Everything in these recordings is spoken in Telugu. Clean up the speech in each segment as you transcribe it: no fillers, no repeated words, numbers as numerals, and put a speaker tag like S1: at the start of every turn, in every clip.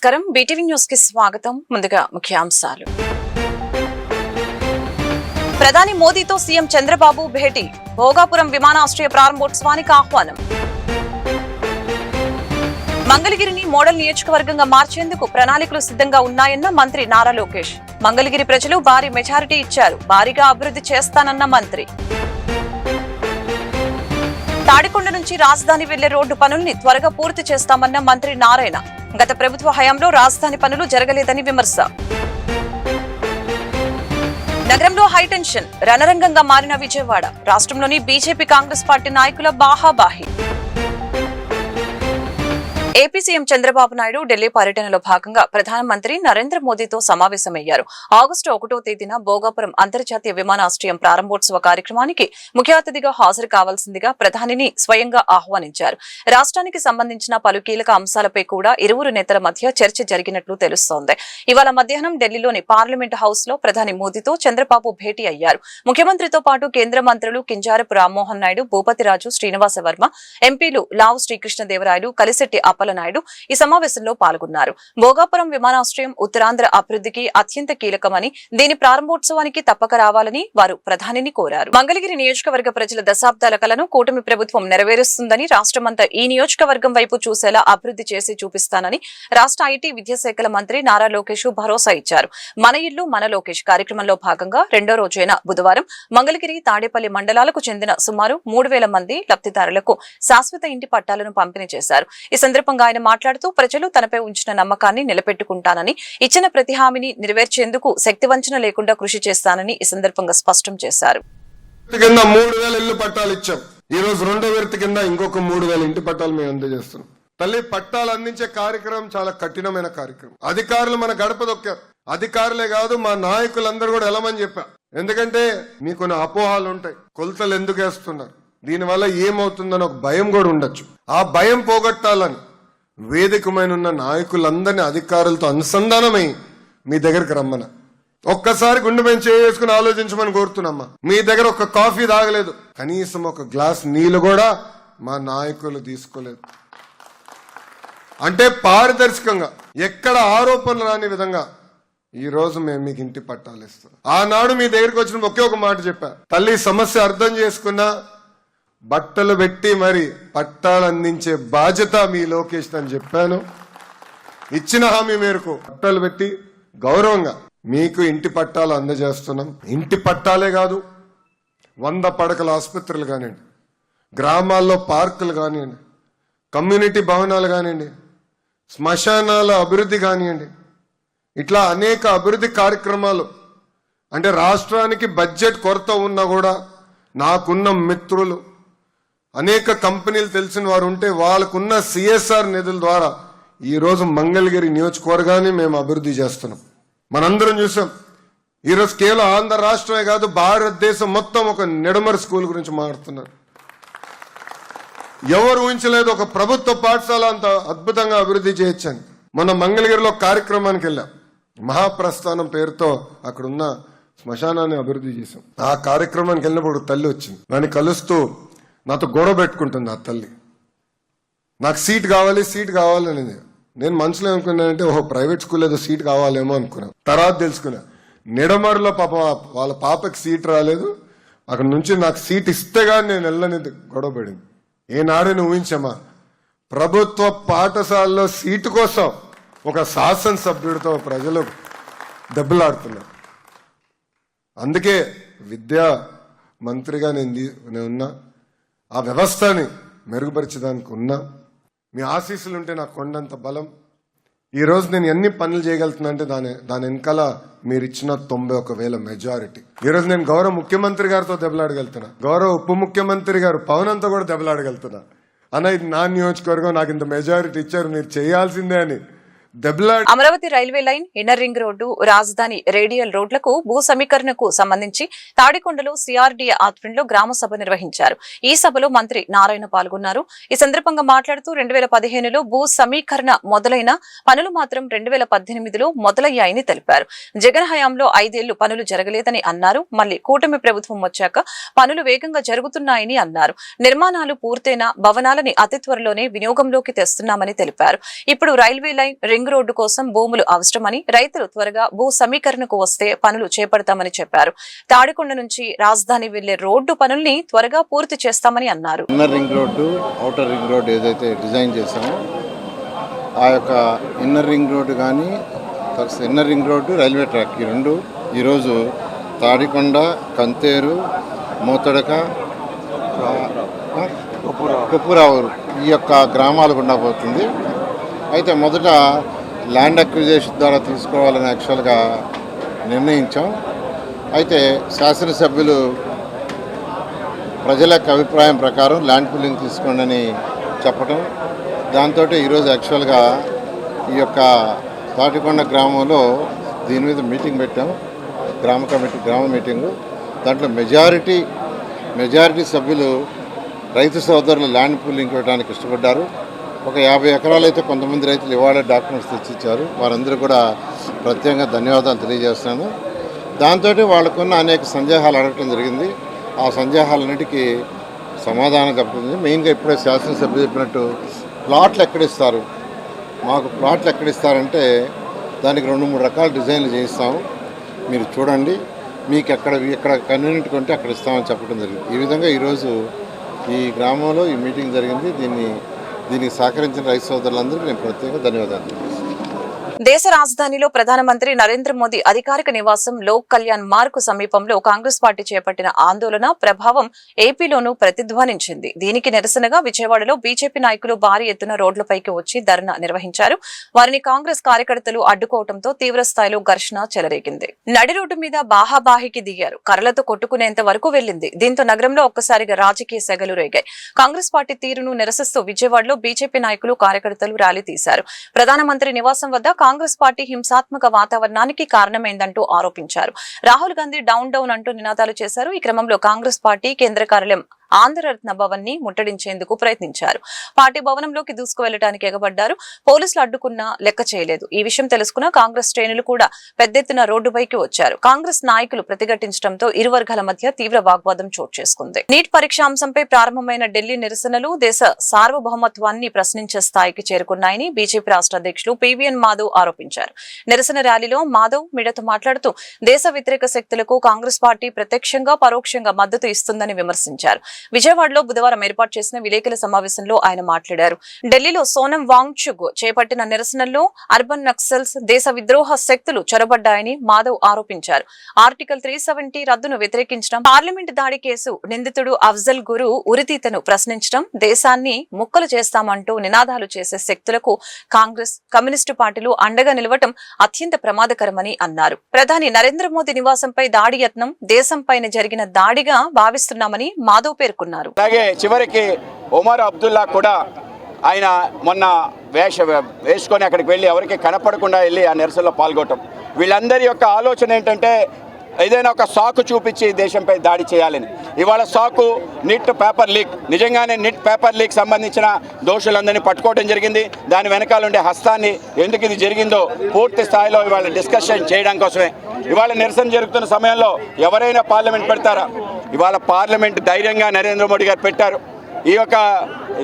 S1: నమస్కారం బీటీవీ న్యూస్ కి స్వాగతం. ముందుగా ముఖ్యాంశాలు. ప్రధాని మోదీతో సీఎం చంద్రబాబు భేటీ. భోగాపురం విమానాశ్రయ ప్రారంభోత్సవానికి ఆహ్వానం. మంగళగిరిని మోడల్ నియోజకవర్గంగా మార్చేందుకు ప్రణాళికలు సిద్ధంగా ఉన్నాయన్న మంత్రి నారా లోకేష్. మంగళగిరి ప్రజలు భారీ మెజారిటీ ఇచ్చారు, భారీగా అభివృద్ధి చేస్తానన్న మంత్రి. తాడికొండ నుంచి రాజధాని వెళ్లే రోడ్డు పనుల్ని త్వరగా పూర్తి చేస్తామన్న మంత్రి నారాయణ. గత ప్రభుత్వ హయాంలో రాజధాని పనులు జరగలేదని విమర్శ. నగరంలో హైటెన్షన్, రణరంగంగా మారిన విజయవాడ. రాష్ట్రంలోని బీజేపీ కాంగ్రెస్ పార్టీ నాయకుల బాహాబాహి. ఏపీ సీఎం చంద్రబాబు నాయుడు ఢిల్లీ పర్యటనలో భాగంగా ప్రధానమంత్రి నరేంద్ర మోదీతో సమావేశమయ్యారు. ఆగస్టు 1వ తేదీన భోగాపురం అంతర్జాతీయ విమానాశ్రయం ప్రారంభోత్సవ కార్యక్రమానికి ముఖ్య అతిథిగా హాజరు కావాల్సిందిగా ప్రధానిని స్వయంగా ఆహ్వానించారు. రాష్ట్రానికి సంబంధించిన పలు కీలక అంశాలపై కూడా ఇరువురు నేతల మధ్య చర్చ జరిగినట్లు తెలుస్తోంది. ఇవాళ మధ్యాహ్నం ఢిల్లీలోని పార్లమెంట్ హౌస్ లో ప్రధాని మోదీతో చంద్రబాబు భేటీ అయ్యారు. ముఖ్యమంత్రితో పాటు కేంద్ర మంత్రులు కింజారపు రామ్మోహన్ నాయుడు, భూపతిరాజు, శ్రీనివాస వర్మ, ఎంపీలు లావు శ్రీకృష్ణదేవరాయలు, కలిశెట్టి నాయుడు ఈ సమావేశంలో పాల్గొన్నారు. భోగాపురం విమానాశ్రయం ఉత్తరాంధ్ర అభివృద్ధికి అత్యంత కీలకమని, దీని ప్రారంభోత్సవానికి తప్పక రావాలని వారు ప్రధానిని కోరారు. మంగళగిరి నియోజకవర్గ ప్రజల దశాబ్దాల కలను కూటమి ప్రభుత్వం నెరవేరుస్తుందని, రాష్ట్రమంతా ఈ నియోజకవర్గం వైపు చూసేలా అభివృద్ధి చేసి చూపిస్తానని రాష్ట్ర ఐటీ విద్యాశాఖల మంత్రి నారా లోకేష్ భరోసా ఇచ్చారు. మన ఇల్లు మన లోకేష్ కార్యక్రమంలో భాగంగా రెండో రోజైన బుధవారం మంగళగిరి, తాడేపల్లి మండలాలకు చెందిన సుమారు 3,000 మంది లబ్ధిదారులకు శాశ్వత ఇంటి పట్టాలను పంపిణీ చేశారు. ఈ సందర్భంగా ఆయన మాట్లాడుతూ ప్రజలు తనపై ఉంచిన నమ్మకాన్ని నిలబెట్టుకుంటానని, ఇచ్చిన ప్రతి హామీని నెరవేర్చేందుకు శక్తివంచన లేకుండా కృషి చేస్తానని ఈ సందర్భంగా స్పష్టం చేశారు.
S2: 3,000 ఇళ్లు పట్టాలు ఇచ్చాం. ఈ రోజు రెండో విడత కింద ఇంకొక 3,000 ఇంటి పట్టాలు మేము అందజేస్తున్నాం. తల్లి పట్టాలు అందించే కార్యక్రమం చాలా కఠినమైన కార్యక్రమం. అధికారులు మన గడప దొక్కారు. అధికారులే కాదు, మా నాయకులందరూ కూడా వెళ్ళమని చెప్పారు. ఎందుకంటే మీకు కొన్ని అపోహాలు ఉంటాయి. కొలతలు ఎందుకు వేస్తున్నారు, దీనివల్ల ఏమవుతుందని ఒక భయం కూడా ఉండొచ్చు. ఆ భయం పోగొట్టాలని వేదికమైన ఉన్న నాయకులందరినీ అధికారులతో అనుసంధానమై మీ దగ్గరికి రమ్మన. ఒక్కసారి గుండె మీద చేసుకుని ఆలోచించమని కోరుతున్నామ్మా. మీ దగ్గర ఒక కాఫీ తాగలేదు, కనీసం ఒక గ్లాస్ నీళ్లు కూడా మా నాయకులు తీసుకోలేదు. అంటే పారదర్శకంగా ఎక్కడ ఆరోపణలు రాని విధంగా ఈ రోజు మేము మీకు ఇంటి పట్టాలు ఇస్తాం. ఆనాడు మీ దగ్గరికి వచ్చిన ఒకే ఒక మాట చెప్పా, తల్లి సమస్య అర్థం చేసుకున్నా బట్టలు పెట్టి మరి పట్టాలు అందించే బాధ్యత మీ లోకేష్ అని చెప్పాను. ఇచ్చిన హామీ మేరకు పట్టాలు పెట్టి గౌరవంగా మీకు ఇంటి పట్టాలు అందజేస్తున్నాం. ఇంటి పట్టాలే కాదు, 100 పడకల ఆసుపత్రులు కానివ్వండి, గ్రామాల్లో పార్కులు కానివ్వండి, కమ్యూనిటీ భవనాలు కానివ్వండి, శ్మశానాల అభివృద్ధి కానివ్వండి, ఇట్లా అనేక అభివృద్ధి కార్యక్రమాలు. అంటే రాష్ట్రానికి బడ్జెట్ కొరత ఉన్నా కూడా నాకున్న మిత్రులు, అనేక కంపెనీలు తెలిసిన వారు ఉంటే వాళ్ళకున్న సిఎస్ఆర్ నిధుల ద్వారా ఈ రోజు మంగళగిరి నియోజకవర్గాన్ని మేము అభివృద్ధి చేస్తున్నాం. మనందరం చూసాం. ఈరోజు కేవలం ఆంధ్ర రాష్ట్రమే కాదు, భారతదేశం మొత్తం ఒక నిడమర్ స్కూల్ గురించి మాట్లాడుతున్నారు. ఎవరు ఊహించలేదు ఒక ప్రభుత్వ పాఠశాల అంత అద్భుతంగా అభివృద్ధి చేయొచ్చని. మొన్న మంగళగిరిలో కార్యక్రమానికి వెళ్ళాం. మహాప్రస్థానం పేరుతో అక్కడున్న శ్మశానాన్ని అభివృద్ధి చేశాం. ఆ కార్యక్రమానికి వెళ్ళినప్పుడు తల్లి వచ్చింది. దాన్ని కలుస్తూ నాతో గొడవ పెట్టుకుంటుంది. ఆ తల్లి నాకు సీట్ కావాలనేది. నేను మనసులో ఏమనుకున్నానంటే ఓహో ప్రైవేట్ స్కూల్ ఏదో సీట్ కావాలేమో అనుకున్నాను. తర్వాత తెలుసుకున్నా నిడమరులో పాప వాళ్ళ పాపకి సీట్ రాలేదు, అక్కడ నుంచి నాకు సీట్ ఇస్తే గానీ నేను వెళ్ళనేది గొడవ పడింది. ఏనాడని ఊహించమ్మా, ప్రభుత్వ పాఠశాలలో సీటు కోసం ఒక శాసనసభ్యుడితో ప్రజలు దెబ్బలాడుతున్నారు. అందుకే విద్యా మంత్రిగా నేను ఉన్నా, ఆ వ్యవస్థని మెరుగుపరిచేదానికి ఉన్నా. మీ ఆశీస్సులుంటే నాకు కొండంత బలం. ఈరోజు నేను ఎన్ని పనులు చేయగలుగుతున్నా అంటే దాని వెనకాల మీరు ఇచ్చిన 91,000 మెజారిటీ. ఈరోజు నేను గౌరవ ముఖ్యమంత్రి గారితో దెబ్బలాడగలుగుతున్నా, గౌరవ ఉప ముఖ్యమంత్రి గారు పవన్ అంతా కూడా దెబ్బలాడగలుగుతున్నా. అన్న ఇది నా నియోజకవర్గం, నాకు ఇంత మెజారిటీ ఇచ్చారు, మీరు చేయాల్సిందే అని
S1: Amaravati railway line, inner ring road, రాజధాని రేడియల్ రోడ్లకు భూ సమీకరణకు సంబంధించి తాడికొండలో సిఆర్డీఏ ఆధ్వర్యంలో గ్రామ సభ నిర్వహించారు. ఈ సభలో మంత్రి నారాయణ పాల్గొన్నారు. ఈ సందర్భంగా మాట్లాడుతూ 2015లో భూ సమీకరణ మొదలైన పనులు మాత్రం 2018లో మొదలయ్యాయని తెలిపారు. జగన్ హయాంలో 5 ఏళ్లు పనులు జరగలేదని అన్నారు. మళ్లీ కూటమి ప్రభుత్వం వచ్చాక పనులు వేగంగా జరుగుతున్నాయని అన్నారు. నిర్మాణాలు పూర్తయిన భవనాలని అతి త్వరలోనే వినియోగంలోకి తెస్తున్నామని తెలిపారు. ఇప్పుడు రైల్వే లైన్ రింగ్ రోడ్డు కోసం భూములు అవసరమని, రైతులు త్వరగా భూ సమీకరణకు వస్తే పనులు చేపడతామని చెప్పారు. తాడికొండ నుంచి రాజధాని వెళ్లే రోడ్డు పనుల్ని త్వరగా పూర్తి చేస్తామని అన్నారు.
S3: Inner ring road, outer ring road ఏదైతే డిజైన్ చేశామో ఆ యొక్క ఇన్నర్ రింగ్ రోడ్డు కానీ inner ring road, railway track ఈ రెండు ఈరోజు తాడికొండ, కంతేరు, మోతడక, కొప్పురావూరు ఈ యొక్క గ్రామాలు గుండా పోతుంది. అయితే మొదట ల్యాండ్ అక్విజిషన్ ద్వారా తీసుకోవాలని యాక్చువల్గా నిర్ణయించాం. అయితే శాసనసభ్యులు ప్రజల యొక్క అభిప్రాయం ప్రకారం ల్యాండ్ పూలింగ్ తీసుకోండి అని చెప్పడం, దాంతో ఈరోజు యాక్చువల్గా ఈ యొక్క తాటికొండ గ్రామంలో దీని మీద మీటింగ్ పెట్టాం, గ్రామ మీటింగు. దాంట్లో మెజారిటీ సభ్యులు రైతు సోదరులు ల్యాండ్ పూలింగ్ ఇవ్వడానికి ఇష్టపడ్డారు. ఒక 50 ఎకరాలు అయితే కొంతమంది రైతులు ఇవాళ డాక్యుమెంట్స్ తెచ్చిచ్చారు. వారందరూ కూడా ప్రత్యేకంగా ధన్యవాదాలు తెలియజేస్తున్నాను. దాంతో వాళ్ళకున్న అనేక సందేహాలు అడగటం జరిగింది. ఆ సందేహాలన్నిటికీ సమాధానం చెప్తుంది. మెయిన్గా ఇప్పుడే శాసనసభ్యులు చెప్పినట్టు ప్లాట్లు ఎక్కడిస్తారు, మాకు ప్లాట్లు ఎక్కడిస్తారంటే దానికి 2-3 రకాల డిజైన్లు చేయిస్తాము, మీరు చూడండి, మీకు ఎక్కడ కన్వీనియంట్ ఉంటే అక్కడ ఇస్తామని చెప్పడం జరిగింది. ఈ విధంగా ఈరోజు ఈ గ్రామంలో ఈ మీటింగ్ జరిగింది. దీనికి సహకరించిన రైతు సోదరులందరికీ నేను ప్రత్యేకంగా ధన్యవాదాలు తెలియజేస్తున్నాను.
S1: దేశ రాజధానిలో ప్రధానమంత్రి నరేంద్ర మోదీ అధికారిక నివాసం లోక్ కళ్యాణ్ మార్గ్ సమీపంలో కాంగ్రెస్ పార్టీ చేపట్టిన ఆందోళన ప్రభావం ఏపీలోనూ ప్రతిధ్వనించింది. దీనికి నిరసనగా విజయవాడలో బీజేపీ నాయకులు భారీ ఎత్తున రోడ్లపైకి వచ్చి ధర్నా నిర్వహించారు. వారిని కాంగ్రెస్ కార్యకర్తలు అడ్డుకోవడంతో తీవ్రస్థాయిలో ఘర్షణ చెలరేగింది. నడి రోడ్డు మీద బాహాబాహికి దిగారు. కర్రలతో కొట్టుకునేంత వరకు వెళ్లింది. దీంతో నగరంలో ఒక్కసారిగా రాజకీయ సెగలు రేగాయి. కాంగ్రెస్ పార్టీ తీరును నిరసిస్తూ విజయవాడలో బీజేపీ నాయకులు కార్యకర్తలు ర్యాలీ తీశారు. ప్రధానమంత్రి నివాసం వద్ద కాంగ్రెస్ పార్టీ హింసాత్మక వాతావరణానికి కారణమైందంటూ ఆరోపించారు. రాహుల్ గాంధీ డౌన్ డౌన్ అంటూ నినాదాలు చేశారు. ఈ క్రమంలో కాంగ్రెస్ పార్టీ కేంద్ర కార్యాలయం ఆంధ్రరత్న భవన్ ని ముట్టడించేందుకు ప్రయత్నించారు. పార్టీ భవనంలోకి దూసుకువెళ్లడానికి ఎగబడ్డారు. పోలీసులు అడ్డుకున్నా లెక్క చేయలేదు. ఈ విషయం తెలుసుకున్న కాంగ్రెస్ శ్రేణులు కూడా పెద్ద ఎత్తున రోడ్డుపైకి వచ్చారు. కాంగ్రెస్ నాయకులు ప్రతిఘటించడంతో ఇరు వర్గాల మధ్య తీవ్ర వాగ్వాదం చోటు చేసుకుంది. నీట్ పరీక్ష అంశంపై ప్రారంభమైన ఢిల్లీ నిరసనలు దేశ సార్వభౌమత్వాన్ని ప్రశ్నించే స్థాయికి చేరుకున్నాయని బీజేపీ రాష్ట్ర అధ్యక్షులు పీవీఎన్ మాధవ్ ఆరోపించారు. నిరసన ర్యాలీలో మాధవ్ మీడియాతో మాట్లాడుతూ దేశ వ్యతిరేక శక్తులకు కాంగ్రెస్ పార్టీ ప్రత్యక్షంగా పరోక్షంగా మద్దతు ఇస్తుందని విమర్శించారు. విజయవాడలో బుధవారం ఏర్పాటు చేసిన విలేకరుల సమావేశంలో ఆయన మాట్లాడారు. ఢిల్లీలో సోనం వాంగ్చుక్ చేపట్టిన నిరసనల్లో అర్బన్ నక్సల్స్, దేశ విద్రోహ శక్తులు చొరబడ్డాయని మాధవ్ ఆరోపించారు. ఆర్టికల్ 370 రద్దును వ్యతిరేకించడం, పార్లమెంట్ దాడి కేసు నిందితుడు అఫ్జల్ గురు ఉరితీతను ప్రశ్నించడం, దేశాన్ని ముక్కలు చేస్తామంటూ నినాదాలు చేసే శక్తులకు కాంగ్రెస్, కమ్యూనిస్టు పార్టీలు అండగా నిలవటం అత్యంత ప్రమాదకరమని అన్నారు. ప్రధాని నరేంద్ర మోదీ నివాసంపై దాడి యత్నం దేశంపైన జరిగిన దాడిగా భావిస్తున్నామని మాధవ్ పేర్కొన్నారు.
S4: అలాగే చివరికి ఒమర్ అబ్దుల్లా కూడా ఆయన మొన్న వేసుకొని అక్కడికి వెళ్ళి ఎవరికి కనపడకుండా వెళ్ళి ఆ నిరసనలో పాల్గొనడం. వీళ్ళందరి యొక్క ఆలోచన ఏంటంటే ఏదైనా ఒక సాకు చూపించి దేశంపై దాడి చేయాలని. ఇవాళ సాకు నిట్ పేపర్ లీక్. నిజంగానే నిట్ పేపర్ లీక్ సంబంధించిన దోషులందరినీ పట్టుకోవడం జరిగింది. దాని వెనకాల ఉండే హస్తాన్ని ఎందుకు ఇది జరిగిందో పూర్తి స్థాయిలో ఇవాళ డిస్కషన్ చేయడం కోసమే ఇవాళ నిరసన జరుగుతున్న సమయంలో ఎవరైనా పార్లమెంట్ పెడతారా? ఇవాళ పార్లమెంట్ ధైర్యంగా నరేంద్ర మోడీ గారు పెట్టారు. ఈ యొక్క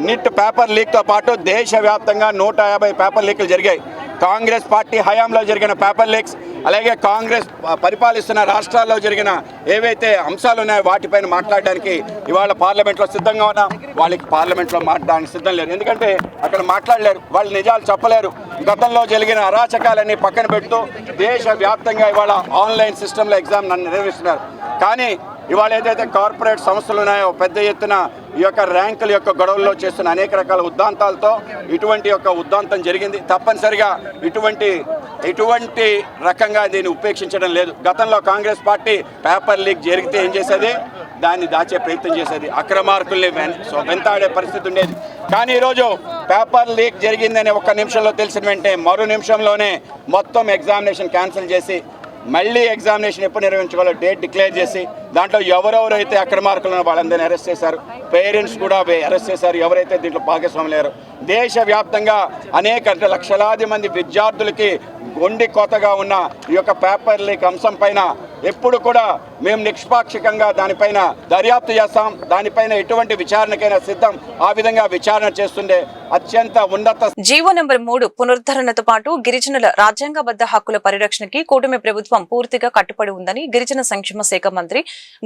S4: నిట్ పేపర్ లీక్తో పాటు దేశవ్యాప్తంగా 150 పేపర్ లీక్లు జరిగాయి. కాంగ్రెస్ పార్టీ హయాంలో జరిగిన పేపర్ లీక్స్, అలాగే కాంగ్రెస్ పరిపాలిస్తున్న రాష్ట్రాల్లో జరిగిన ఏవైతే అంశాలు ఉన్నాయో వాటిపైన మాట్లాడడానికి ఇవాళ పార్లమెంట్లో సిద్ధంగా ఉన్నా. వాళ్ళకి పార్లమెంట్లో మాట్లాడడానికి సిద్ధం లేరు. ఎందుకంటే అక్కడ మాట్లాడలేరు, వాళ్ళు నిజాలు చెప్పలేరు. గతంలో జరిగిన అరాచకాలన్నీ పక్కన పెడుతూ దేశవ్యాప్తంగా ఇవాళ ఆన్లైన్ సిస్టంలో ఎగ్జామ్ నిర్వహిస్తున్నారు. కానీ ఇవాళ ఏదైతే కార్పొరేట్ సంస్థలు ఉన్నాయో పెద్ద ఎత్తున ఈ యొక్క ర్యాంకుల యొక్క గొడవల్లో చేస్తున్న అనేక రకాల ఉద్దాంతాలతో ఇటువంటి యొక్క ఉద్దాంతం జరిగింది. తప్పనిసరిగా ఇటువంటి రకంగా దీన్ని ఉపేక్షించడం లేదు. గతంలో కాంగ్రెస్ పార్టీ పేపర్ లీక్ జరిగితే ఏం చేసేది? దాన్ని దాచే ప్రయత్నం చేసేది, అక్రమార్కుల్ని వెంటాడే పరిస్థితి ఉండేది. కానీ ఈరోజు పేపర్ లీక్ జరిగిందని ఒక్క నిమిషంలో తెలిసిన వెంటనే మరో నిమిషంలోనే మొత్తం ఎగ్జామినేషన్ క్యాన్సిల్ చేసి మళ్ళీ ఎగ్జామినేషన్ ఎప్పుడు నిర్వహించుకోవాలో డేట్ డిక్లేర్ చేసి దాంట్లో ఎవరెవరైతే అక్రమార్కులను వాళ్ళందరినీ అరెస్ట్ చేశారు. పేరెంట్స్ కూడా అరెస్ట్ చేశారు ఎవరైతే దీంట్లో భాగస్వాములు లేరు. దేశవ్యాప్తంగా అనేక లక్షలాది మంది విద్యార్థులకి గొండి కోతగా ఉన్న ఈ యొక్క పేపర్ లీక్ అంశం పైన ఎప్పుడు కూడా మేము నిష్పాక్షికంగా దానిపైన దర్యాప్తు చేస్తాం, దానిపైన ఎటువంటి విచారణకైనా సిద్ధం. ఆ విధంగా విచారణ చేస్తుండే అత్యంత ఉన్నత
S1: జీవో నెంబర్ 3 పునరుద్ధరణతో పాటు గిరిజనుల రాజ్యాంగబద్ధ హక్కుల పరిరక్షణకి కూటమి ప్రభుత్వం పూర్తిగా కట్టుబడి ఉందని గిరిజన సంక్షేమ శాఖ మంత్రి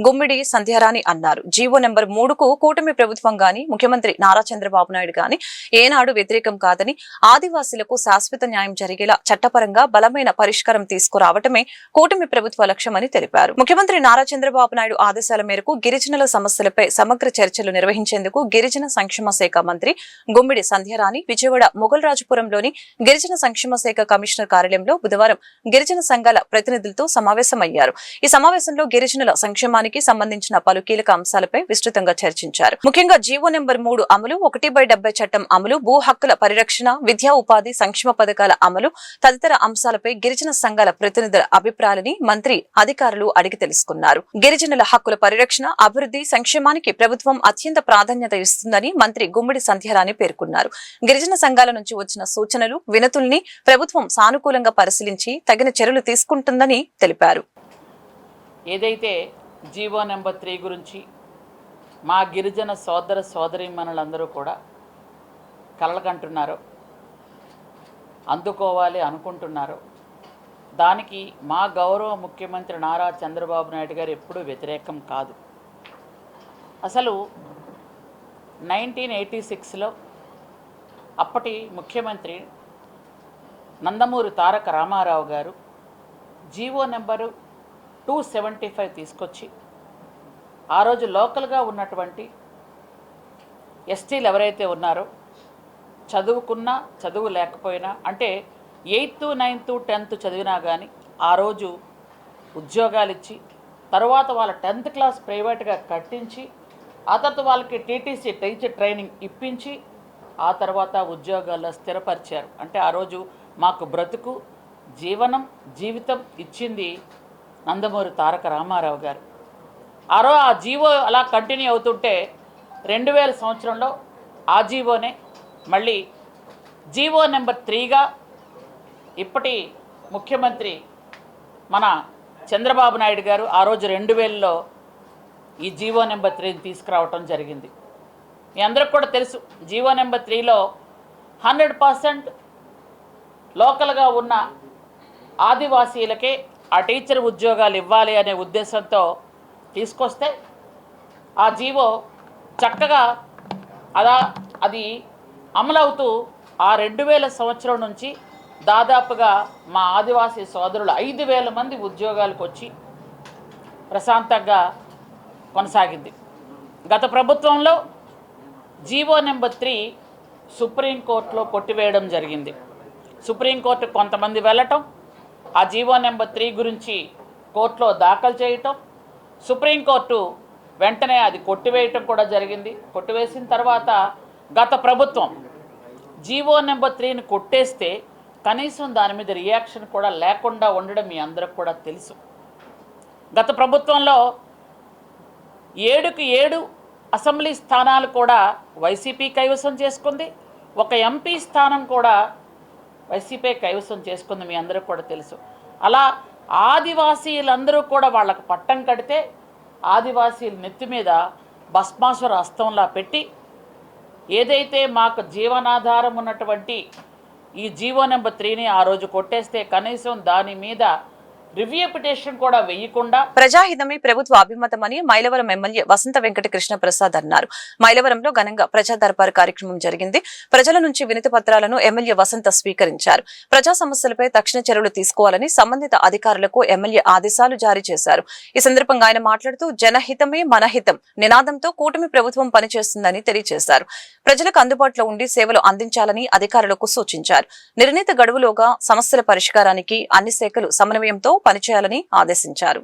S1: గుమ్మిడి సంధ్యారాణి అన్నారు. జీవో నెంబర్ 3కు కూటమి ప్రభుత్వం గాని ముఖ్యమంత్రి నారా చంద్రబాబు నాయుడు గాని ఏనాడు వ్యతిరేకం కాదని, ఆదివాసీలకు శాశ్వత న్యాయం జరిగేలా చట్టపరంగా బలమైన పరిష్కారం తీసుకురావటమే కూటమి ప్రభుత్వ లక్ష్యమని తెలిపారు. ముఖ్యమంత్రి నారా చంద్రబాబు నాయుడు ఆదేశాల మేరకు గిరిజనుల సమస్యలపై సమగ్ర చర్చలు నిర్వహించేందుకు గిరిజన సంక్షేమ శాఖ మంత్రి గుమ్మిడి సంధ్యారాణి విజయవాడ మొగల్రాజపురంలోని గిరిజన సంక్షేమ శాఖ కమిషనర్ కార్యాలయంలో బుధవారం గిరిజన సంఘాల ప్రతినిధులతో సమావేశమయ్యారు. ఈ సమావేశంలో గిరిజనుల సంక్షేమానికి సంబంధించిన పలు కీలక అంశాలపై విస్తృతంగా చర్చించారు. ముఖ్యంగా జీవో నెంబర్ 3 అమలు, 1/70 చట్టం అమలు, భూ హక్కుల పరిరక్షణ, విద్యా ఉపాధి సంక్షేమ పథకాల అమలు తదితర అంశాలపై గిరిజన సంఘాల ప్రతినిధుల అభిప్రాయాలని మంత్రి అధికారులు అడిగి తెలుసుకున్నారు. గిరిజనుల హక్కుల పరిరక్షణ, అభివృద్ధి, సంక్షేమానికి ప్రభుత్వం అత్యంత ప్రాధాన్యత ఇస్తుందని మంత్రి గుమ్మిడి సంధ్యారాణి పేర్కొన్నారు. గిరిజన సంఘాల నుంచి వచ్చిన సూచనలు, వినతుల్ని ప్రభుత్వం సానుకూలంగా పరిశీలించి తగిన చర్యలు తీసుకుంటుందని తెలిపారు.
S5: ఏదైతే జీవో నెంబర్ 3 గురించి మా గిరిజన సోదర సోదరీమణులందరూ కూడా కలలుకంటున్నారో, అందుకోవాలి అనుకుంటున్నారో, దానికి మా గౌరవ ముఖ్యమంత్రి నారా చంద్రబాబు నాయుడు గారు ఎప్పుడూ వ్యతిరేకం కాదు. అసలు 1986లో అప్పటి ముఖ్యమంత్రి నందమూరి తారక రామారావు గారు జీవో నెంబరు 275 తీసుకొచ్చి ఆ రోజు లోకల్గా ఉన్నటువంటి ఎస్టీలు ఎవరైతే ఉన్నారో, చదువుకున్నా చదువు లేకపోయినా, అంటే 8th, 9th, 10th చదివినా కానీ ఆ రోజు ఉద్యోగాలు ఇచ్చి, తర్వాత వాళ్ళ 10th క్లాస్ ప్రైవేట్గా కట్టించి, ఆ తర్వాత వాళ్ళకి టీటీసీ టీచర్ ట్రైనింగ్ ఇప్పించి, ఆ తర్వాత ఉద్యోగాల్లో స్థిరపరిచారు. అంటే ఆ రోజు మాకు బ్రతుకు, జీవితం ఇచ్చింది నందమూరి తారక రామారావు గారు. ఆ జీవో అలా కంటిన్యూ అవుతుంటే 2000 సంవత్సరంలో ఆ జీవోనే మళ్ళీ జీవో నెంబర్ 3గా ఇప్పటి ముఖ్యమంత్రి మన చంద్రబాబు నాయుడు గారు ఆ రోజు 2000లో ఈ జీవో నెంబర్ 3ని తీసుకురావటం జరిగింది. మీ అందరికి కూడా తెలుసు, జీవో నెంబర్ 3లో 100% లోకల్గా ఉన్న ఆదివాసీలకే ఆ టీచర్ ఉద్యోగాలు ఇవ్వాలి అనే ఉద్దేశంతో తీసుకొస్తే ఆ జీవో చక్కగా అది అమలవుతూ ఆ 2000 సంవత్సరం నుంచి దాదాపుగా మా ఆదివాసీ సోదరులు 5000 మంది ఉద్యోగాలకు వచ్చి ప్రశాంతంగా కొనసాగింది. గత ప్రభుత్వంలో జీవో నెంబర్ 3 సుప్రీంకోర్టులో కొట్టివేయడం జరిగింది. సుప్రీంకోర్టు కొంతమంది వెళ్ళటం, ఆ జీవో నెంబర్ 3 గురించి కోర్టులో దాఖలు చేయటం, సుప్రీంకోర్టు వెంటనే అది కొట్టివేయటం కూడా జరిగింది. కొట్టివేసిన తర్వాత గత ప్రభుత్వం జీవో నెంబర్ 3ని కొట్టేస్తే కనీసం దాని మీద రియాక్షన్ కూడా లేకుండా ఉండడం మీ అందరికి కూడా తెలుసు. గత ప్రభుత్వంలో 7కి 7 అసెంబ్లీ స్థానాలు కూడా వైసీపీ కైవసం చేసుకుంది. ఒక ఎంపీ స్థానం కూడా వైసీపీ కైవసం చేసుకుంది, మీ అందరికి కూడా తెలుసు. అలా ఆదివాసీలందరూ కూడా వాళ్ళకు పట్టం కడితే ఆదివాసీల నెత్తి మీద భస్మాసుర హస్తంలా పెట్టి ఏదైతే మాకు జీవనాధారం ఉన్నటువంటి ఈ జీవో నెంబర్ 3ని ఆ రోజు కొట్టేస్తే కనీసం దాని మీద రివ్యూ పిటిషన్ కూడా వేయకుండా
S1: ప్రజాహితమే ప్రభుత్వ అభిమతమని మైలవరం ఎమ్మెల్యే వసంత వెంకట కృష్ణ ప్రసాద్ అన్నారు. మైలవరంలో ఘనంగా ప్రజా దర్బార్ కార్యక్రమం జరిగింది. ప్రజల నుంచి వినతి పత్రాలను ఎమ్మెల్యే వసంత స్వీకరించారు. ప్రజా సమస్యలపై తక్షణ చర్యలు తీసుకోవాలని సంబంధిత అధికారులకు ఎమ్మెల్యే ఆదేశాలు జారీ చేశారు. ఈ సందర్భంగా ఆయన మాట్లాడుతూ జనహితమే మనహితం నినాదంతో కూటమి ప్రభుత్వం పనిచేస్తుందని తెలియజేశారు. ప్రజలకు అందుబాటులో ఉండి సేవలు అందించాలని అధికారులకు సూచించారు. నిర్ణీత గడువులోగా సమస్యల పరిష్కారానికి అన్ని శాఖలు సమన్వయంతో పనిచేయాలని ఆదేశించారు.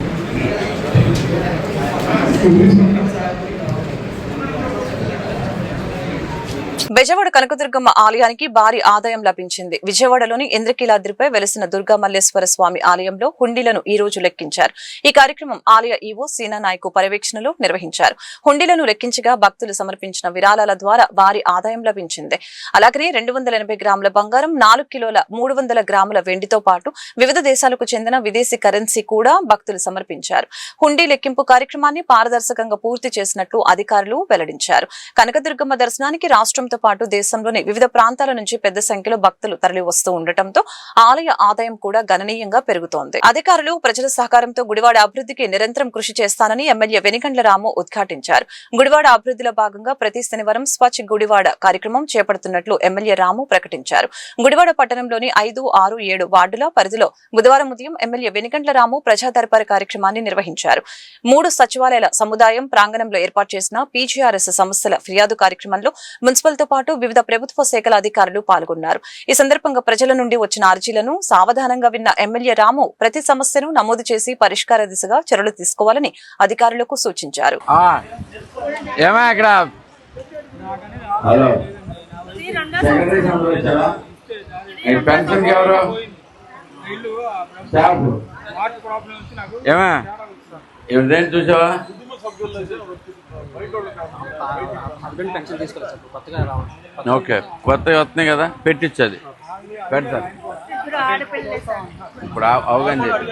S1: బెజవాడ కనకదుర్గమ్మ ఆలయానికి భారీ ఆదాయం లభించింది. విజయవాడలోని ఇంద్రకీలాద్రిపై వెలిసిన దుర్గా మల్లేశ్వర స్వామి ఆలయంలో హుండీలను ఈ రోజు లెక్కించారు. ఈ కార్యక్రమం ఆలయ ఈవో సీనా నాయకు పర్యవేక్షణలో నిర్వహించారు. హుండీలను లెక్కించగా భక్తులు సమర్పించిన విరాళాల ద్వారా భారీ ఆదాయం లభించింది. అలాగనే 280 గ్రాముల బంగారం, 4 కిలోల 300 గ్రాముల వెండితో పాటు వివిధ దేశాలకు చెందిన విదేశీ కరెన్సీ కూడా భక్తులు సమర్పించారు. హుండీ లెక్కింపు కార్యక్రమాన్ని పారదర్శకంగా పూర్తి చేసినట్లు అధికారులు వెల్లడించారు. కనకదుర్గమ్మ దర్శనానికి రాష్ట్రంతో పాటు దేశంలోని వివిధ ప్రాంతాల నుంచి పెద్ద సంఖ్యలో భక్తులు తరలి వస్తూ ఉండటంతో ఆలయ ఆదాయం కూడా గణనీయంగా పెరుగుతోంది. అధికారులు ప్రజల సహకారంతో గుడివాడ అభివృద్ధికి నిరంతరం కృషి చేస్తానని ఎమ్మెల్యే వెనికండ్ల రాము ఉద్ఘాటించారు. గుడివాడ అభివృద్ధిలో భాగంగా ప్రతి శనివారం స్వచ్ఛ గుడివాడ కార్యక్రమం చేపడుతున్నట్లు ఎమ్మెల్యే రాము ప్రకటించారు. గుడివాడ పట్టణంలోని 5, 6, 7 వార్డుల పరిధిలో బుధవారం ఉదయం ఎమ్మెల్యే వెనికండ్ల రాము ప్రజా దర్బార్ కార్యక్రమాన్ని నిర్వహించారు. 3 సచివాలయాల సముదాయం ప్రాంగణంలో ఏర్పాటు చేసిన పీజీఆర్ఎస్ సమస్యల ఫిర్యాదు కార్యక్రమంలో మున్సిపల్ పాటు వివిధ ప్రభుత్వ శాఖల అధికారులు పాల్గొన్నారు. ఈ సందర్భంగా ప్రజల నుండి వచ్చిన అర్జీలను సావధానంగా విన్న ఎమ్మెల్యే రాము ప్రతి సమస్యను నమోదు చేసి పరిష్కార దిశగా చర్యలు తీసుకోవాలని అధికారులకు సూచించారు.
S6: చూసావా ఓకే, కొత్తగా వస్తున్నాయి కదా, పెట్టించది పెడతారు ఇప్పుడు అవగానే చెప్పి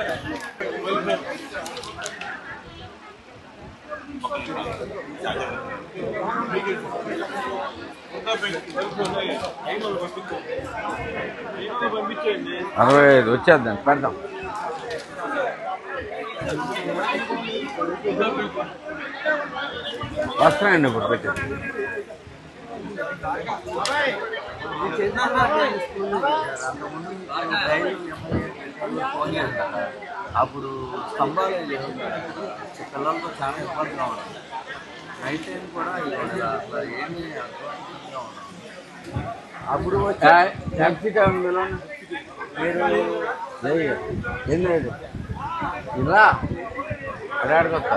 S6: 65 వచ్చేద్దాం పెడతాం. వస్తున్నాయండి ఇప్పుడు పెట్టి
S7: అప్పుడు స్తంభాలు పిల్లలతో చాలా ఇబ్బందిగా ఉంటుంది. నైట్ టైం కూడా ఏమీ అప్పుడు
S6: ఏంటండి ఇలా అడాడుకొస్తా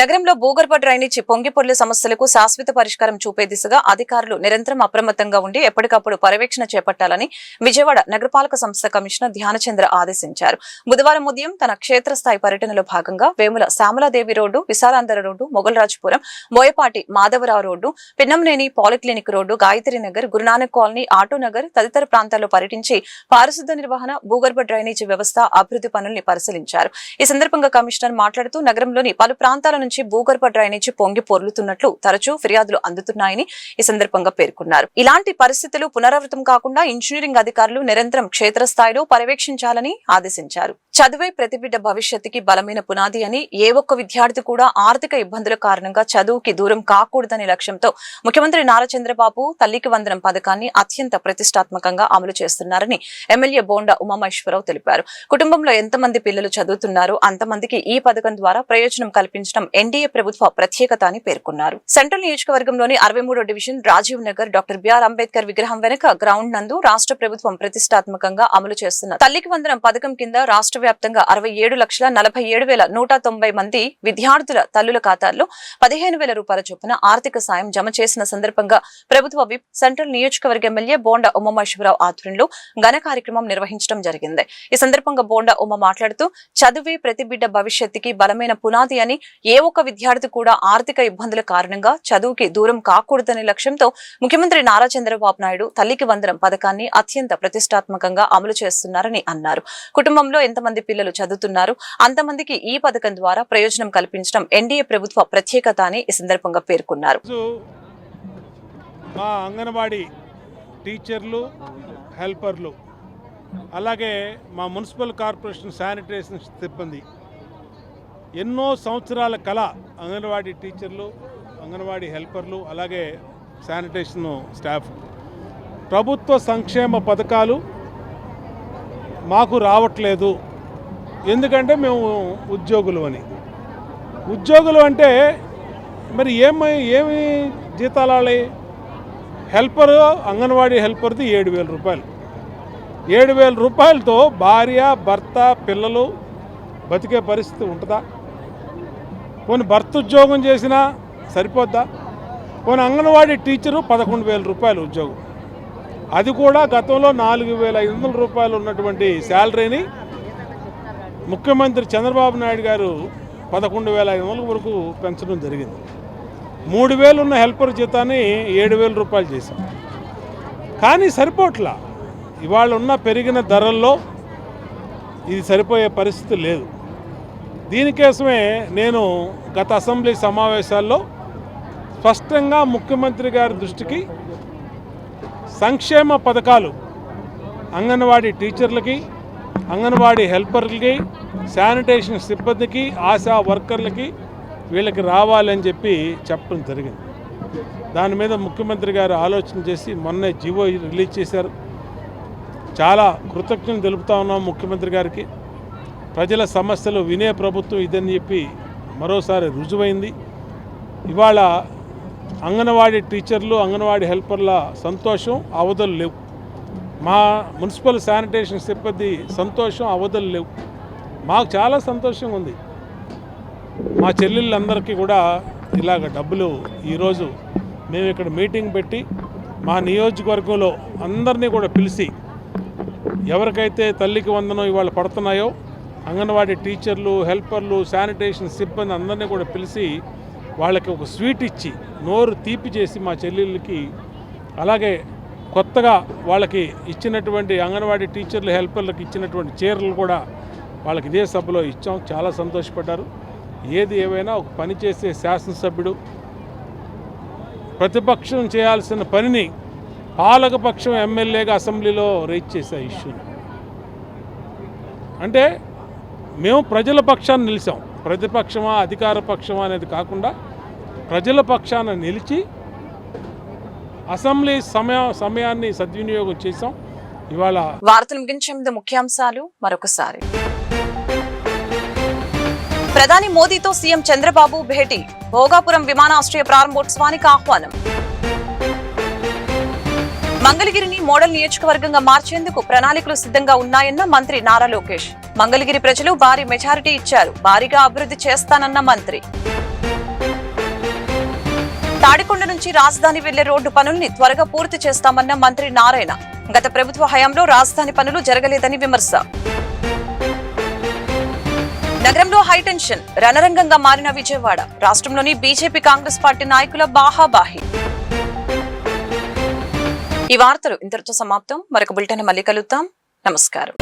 S1: నగరంలో భూగర్భ డ్రైనేజీ పొంగిపొర్లు సమస్యలకు శాశ్వత పరిష్కారం చూపే దిశగా అధికారులు నిరంతరం అప్రమత్తంగా ఉండి ఎప్పటికప్పుడు పర్యవేక్షణ చేపట్టాలని విజయవాడ నగరపాలక సంస్థ కమిషనర్ ధ్యానచంద్ర ఆదేశించారు. బుధవారం ఉదయం తన క్షేత్రస్థాయి పర్యటనలో భాగంగా Vemula Shyamaladevi road, Visalandhra road, Mogalrajapuram, Boyapati Madhavarao road, Pinnamaneni polyclinic road, Gayatri Nagar, Guru Nanak colony, Autonagar తదితర ప్రాంతాల్లో పర్యటించి పారిశుద్ధ నిర్వహణ, భూగర్భ డ్రైనేజీ వ్యవస్థ అభివృద్ధి పనుల్ని పరిశీలించారు. ఈ సందర్భంగా కమిషనర్ మాట్లాడుతూ నగరంలోని పలు ప్రాంతాల నుంచి భూగర్భ డ్రైనేజీ పొంగి పొర్లుతున్నట్లు తరచూ ఫిర్యాదులు అందుతున్నాయని ఈ సందర్భంగా పేర్కొన్నారు. ఇలాంటి పరిస్థితులు పునరావృతం కాకుండా ఇంజనీరింగ్ అధికారులు నిరంతరం క్షేత్రస్థాయిలో పర్యవేక్షించాలని ఆదేశించారు. చదువే ప్రతి బిడ్డ భవిష్యత్తుకి బలమైన పునాది అని, ఏ ఒక్క విద్యార్థి కూడా ఆర్థిక ఇబ్బందుల కారణంగా చదువుకి దూరం కాకూడదనే లక్ష్యంతో ముఖ్యమంత్రి నారా చంద్రబాబు తల్లికి వందనం పథకాన్ని అత్యంత ప్రతిష్టాత్మకంగా అమలు చేస్తున్నారని ఎమ్మెల్యే బోండా ఉమామహేశ్వరరావు తెలిపారు. కుటుంబంలో ఎంతమంది పిల్లలు చదువుతున్నారో అంతమందికి ఈ పథకం ద్వారా ప్రయోజనం కల్పించడం ఎన్డీఏ ప్రభుత్వ ప్రత్యేకత అని పేర్కొన్నారు. సెంట్రల్ నియోజకవర్గంలోని 63వ division Rajiv Nagar doctor BR Ambedkar విగ్రహం వెనుక గ్రౌండ్ నందు రాష్ట్ర ప్రభుత్వం ప్రతిష్టాత్మకంగా అమలు చేస్తున్న తల్లికి వందనం పథకం కింద రాష్ట్ర వ్యాప్తంగా 67,47,190 మంది విద్యార్థుల తల్లుల ఖాతాల్లో 15,000 రూపాయల చొప్పున ఆర్థిక సాయం జమ చేసిన సందర్భంగా ప్రభుత్వ విప్ సెంట్రల్ నియోజకవర్గ ఎమ్మెల్యే బోండా ఉమామహేశ్వరరావు ఆధ్వర్యంలో ఘన కార్యక్రమం నిర్వహించడం జరిగింది. ఈ సందర్భంగా బోండా ఉమ మాట్లాడుతూ చదువే ప్రతి బిడ్డ భవిష్యత్తుకి బలమైన పునాది అని, ఏ ఒక్క విద్యార్థి కూడా ఆర్థిక ఇబ్బందుల కారణంగా చదువుకి దూరం కాకూడదనే లక్ష్యంతో ముఖ్యమంత్రి నారా చంద్రబాబు నాయుడు తల్లికి వందనం పథకాన్ని అత్యంత ప్రతిష్టాత్మకంగా అమలు చేస్తున్నారని అన్నారు. కుటుంబంలో ఎంతమంది పిల్లలు చదువుతున్నారు అంతమందికి ఈ పథకం ద్వారా ప్రయోజనం కల్పించడం ఎన్డీఏ ప్రభుత్వ ప్రత్యేకత అని ఈ సందర్భంగా పేర్కొన్నారు.
S8: మా అంగన్వాడీ టీచర్లు, హెల్పర్లు, అలాగే మా మున్సిపల్ కార్పొరేషన్ శానిటేషన్ సిబ్బంది ఎన్నో సంవత్సరాల కళ అంగన్వాడీ టీచర్లు, అంగన్వాడీ హెల్పర్లు, అలాగే శానిటేషన్ స్టాఫ్. ప్రభుత్వ సంక్షేమ పథకాలు మాకు రావట్లేదు, ఎందుకంటే మేము ఉద్యోగులు అని. ఉద్యోగులు అంటే మరి ఏమి జీతాలు? హెల్పరు, అంగన్వాడీ హెల్పర్ది 7,000 రూపాయలు. 7,000 రూపాయలతో భార్య, భర్త, పిల్లలు బతికే పరిస్థితి ఉంటుందా? పోనీ భర్త ఉద్యోగం చేసినా సరిపోద్దా? పోనీ అంగన్వాడీ టీచరు 11,000 రూపాయలు ఉద్యోగం, అది కూడా గతంలో 4,500 రూపాయలు ఉన్నటువంటి శాలరీని ముఖ్యమంత్రి చంద్రబాబు నాయుడు గారు 11,500 వరకు పెంచడం జరిగింది. 3,000 ఉన్న హెల్పర్ జీతాన్ని 7,000 రూపాయలు చేశాం. కానీ సరిపోట్లా. ఇవాళ ఉన్న పెరిగిన ధరల్లో ఇది సరిపోయే పరిస్థితి లేదు. దీనికోసమే నేను గత అసెంబ్లీ సమావేశాల్లో స్పష్టంగా ముఖ్యమంత్రి గారి దృష్టికి సంక్షేమ పథకాలు అంగన్వాడీ టీచర్లకి, అంగన్వాడీ హెల్పర్లకి, శానిటేషన్ సిబ్బందికి, ఆశా వర్కర్లకి వీళ్ళకి రావాలని చెప్పి చెప్పడం జరిగింది. దాని మీద ముఖ్యమంత్రి గారు ఆలోచన చేసి మొన్నే జీవో రిలీజ్ చేశారు. చాలా కృతజ్ఞతలు తెలుపుతా ఉన్నాం ముఖ్యమంత్రి గారికి. ప్రజల సమస్యలు వినే ప్రభుత్వం ఇదని చెప్పి మరోసారి రుజువైంది. ఇవాళ అంగన్వాడీ టీచర్లు, అంగన్వాడీ హెల్పర్ల సంతోషం అవధులు లేవు. మా మున్సిపల్ శానిటేషన్ సిబ్బంది సంతోషం అవధులు లేవు. మాకు చాలా సంతోషంగా ఉంది. మా చెల్లెళ్ళందరికీ కూడా ఇలాగ డబ్బులు ఈరోజు మేము ఇక్కడ మీటింగ్ పెట్టి మా నియోజకవర్గంలో అందరినీ కూడా పిలిచి ఎవరికైతే తల్లికి వందనం ఇవాళ పడుతున్నాయో అంగన్వాడీ టీచర్లు, హెల్పర్లు, శానిటేషన్ సిబ్బంది అందరినీ కూడా పిలిచి వాళ్ళకి ఒక స్వీట్ ఇచ్చి నోరు తీపి చేసి మా చెల్లెళ్ళకి, అలాగే కొత్తగా వాళ్ళకి ఇచ్చినటువంటి అంగన్వాడీ టీచర్లు, హెల్పర్లకు ఇచ్చినటువంటి చీరలు కూడా వాళ్ళకి ఇదే సభలో ఇచ్చాం. చాలా సంతోషపడ్డారు. ఏది ఏమైనా ఒక పని చేసే శాసనసభ్యుడు ప్రతిపక్షం చేయాల్సిన పనిని పాలకపక్షం ఎమ్మెల్యేగా అసెంబ్లీలో రైజ్ చేసే ఇష్యూని, అంటే మేము ప్రజల పక్షాన్ని నిలిచాం. ప్రతిపక్షమా అధికార పక్షమా అనేది కాకుండా ప్రజల పక్షాన నిలిచి అసెంబ్లీ సమయాన్ని సద్వినియోగం చేశాం. ఇవాళ
S1: వార్తలు ముగించే ముందు ముఖ్యాంశాలు మరొకసారి. ప్రధాని మోదీతో సీఎం చంద్రబాబు భేటీ, భోగాపురం విమానాశ్రయ ప్రారంభోత్సవానికి ఆహ్వానం. మంగళగిరిని మోడల్ నియోజకవర్గంగా మార్చేందుకు ప్రణాళికలు సిద్ధంగా ఉన్నాయన్న మంత్రి నారా లోకేష్. మంగళగిరి ప్రజలు భారీ మెజారిటీ ఇచ్చారు, భారీగా అభివృద్ధి చేస్తానన్న మంత్రి. తాడికొండ నుంచి రాజధాని వెళ్లే రోడ్డు పనుల్ని త్వరగా పూర్తి చేస్తామన్న మంత్రి నారాయణ. గత ప్రభుత్వ హయాంలో రాజధాని పనులు జరగలేదని విమర్శ. నగరంలో హైటెన్షన్, రణరంగంగా మారిన విజయవాడ. రాష్ట్రంలోని బీజేపీ, కాంగ్రెస్ పార్టీ నాయకుల బాహాబాహి. ఈ వార్తలు ఇంతటితో సమాప్తం. మరొక బులెటిన్ మళ్ళీ కలుద్దాం. నమస్కారం.